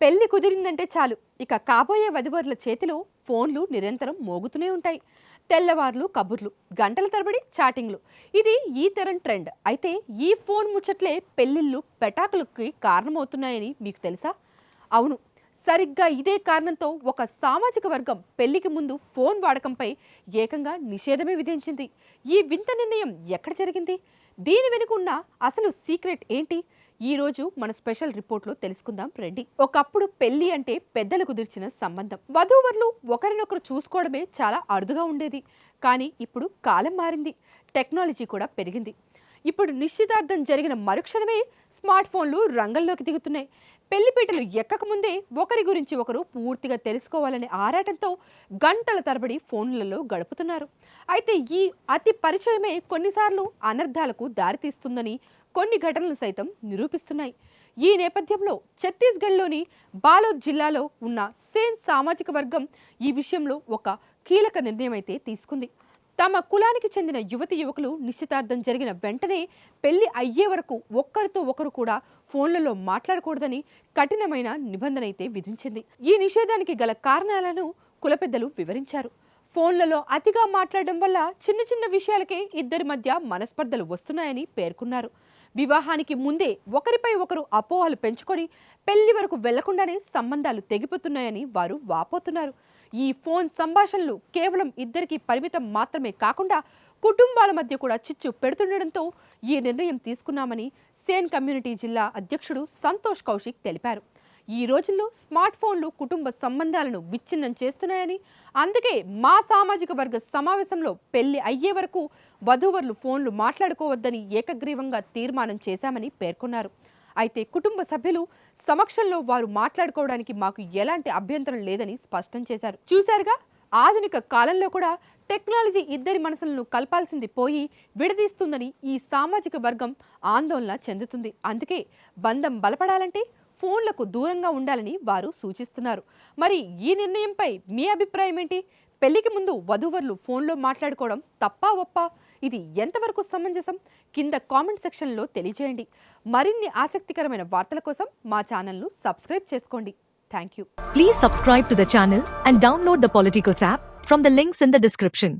పెళ్లి కుదిరిందంటే చాలు ఇక కాబోయే వధువరుల చేతిలో ఫోన్లు నిరంతరం మోగుతూనే ఉంటాయి. తెల్లవార్లు కబుర్లు, గంటల తరబడి చాటింగ్లు. ఇది ఈ తరం ట్రెండ్. అయితే ఈ ఫోన్ ముచ్చట్లే పెళ్లిళ్ళు పెటాకులకి కారణమవుతున్నాయని మీకు తెలుసా? అవును, సరిగ్గా ఇదే కారణంతో ఒక సామాజిక వర్గం పెళ్లికి ముందు ఫోన్ వాడకంపై ఏకంగా నిషేధమే విధించింది. ఈ వింత నిర్ణయం ఎక్కడ జరిగింది? దీని వెనుకున్న అసలు సీక్రెట్ ఏంటి? ఈ రోజు మన స్పెషల్ రిపోర్ట్లో తెలుసుకుందాం రండి. ఒకప్పుడు పెళ్లి అంటే పెద్దలు కుదిర్చిన సంబంధం. వధూవరులు ఒకరినొకరు చూసుకోవడమే చాలా అరుదుగా ఉండేది. కానీ ఇప్పుడు కాలం మారింది, టెక్నాలజీ కూడా పెరిగింది. ఇప్పుడు నిశ్చితార్థం జరిగిన మరుక్షణమే స్మార్ట్ ఫోన్లు రంగంలోకి దిగుతున్నాయి. పెళ్లిపీటలు ఎక్కకముందే ఒకరి గురించి ఒకరు పూర్తిగా తెలుసుకోవాలనే ఆరాటంతో గంటల తరబడి ఫోన్లలో గడుపుతున్నారు. అయితే ఈ అతి పరిచయమే కొన్నిసార్లు అనర్థాలకు దారితీస్తుందని కొన్ని ఘటనలు సైతం నిరూపిస్తున్నాయి. ఈ నేపథ్యంలో ఛత్తీస్గఢ్లోని బాలోద్ జిల్లాలో ఉన్న సేన్ సామాజిక వర్గం ఈ విషయంలో ఒక కీలక నిర్ణయం అయితే తీసుకుంది. తమ కులానికి చెందిన యువతి యువకులు నిశ్చితార్థం జరిగిన వెంటనే పెళ్లి అయ్యే వరకు ఒక్కరితో ఒకరు కూడా ఫోన్లలో మాట్లాడకూడదని కఠినమైన నిబంధన అయితే విధించింది. ఈ నిషేధానికి గల కారణాలను కుల పెద్దలు వివరించారు. ఫోన్లలో అతిగా మాట్లాడడం వల్ల చిన్న చిన్న విషయాలకే ఇద్దరి మధ్య మనస్పర్ధలు వస్తున్నాయని పేర్కొన్నారు. వివాహానికి ముందే ఒకరిపై ఒకరు అపోహలు పెంచుకొని పెళ్లి వరకు వెళ్లకుండానే సంబంధాలు తెగిపోతున్నాయని వారు వాపోతున్నారు. ఈ ఫోన్ సంభాషణలు కేవలం ఇద్దరికి పరిమితం మాత్రమే కాకుండా కుటుంబాల మధ్య కూడా చిచ్చు పెడుతుండటంతో ఈ నిర్ణయం తీసుకున్నామని సేన్ కమ్యూనిటీ జిల్లా అధ్యక్షుడు సంతోష్ కౌశిక్ తెలిపారు. ఈ రోజుల్లో స్మార్ట్ ఫోన్లు కుటుంబ సంబంధాలను విచ్ఛిన్నం చేస్తున్నాయని, అందుకే మా సామాజిక వర్గ సమావేశంలో పెళ్లి అయ్యే వరకు వధూవరులు ఫోన్లు మాట్లాడుకోవద్దని ఏకగ్రీవంగా తీర్మానం చేశామని పేర్కొన్నారు. అయితే కుటుంబ సభ్యులు సమక్షంలో వారు మాట్లాడుకోవడానికి మాకు ఎలాంటి అభ్యంతరం లేదని స్పష్టం చేశారు. చూశారుగా, ఆధునిక కాలంలో కూడా టెక్నాలజీ ఇద్దరి మనసులను కలపాల్సింది పోయి విడదీస్తుందని ఈ సామాజిక వర్గం ఆందోళన చెందుతుంది. అందుకే బంధం బలపడాలంటే ఫోన్లకు దూరంగా ఉండాలని వారు సూచిస్తున్నారు. మరి ఈ నిర్ణయంపై మీ అభిప్రాయం ఏంటి? పెళ్లికి ముందు వధూవరులు ఫోన్లో మాట్లాడుకోవడం తప్పా ఒప్పా? ఇది ఎంతవరకు సమంజసం? కింద కామెంట్ సెక్షన్లో తెలియజేయండి. మరిన్ని ఆసక్తికరమైన వార్తల కోసం మా ఛానల్ను సబ్స్క్రైబ్ చేసుకోండి. Thank you. Please subscribe to the channel and download the Politicos app from the links in the description.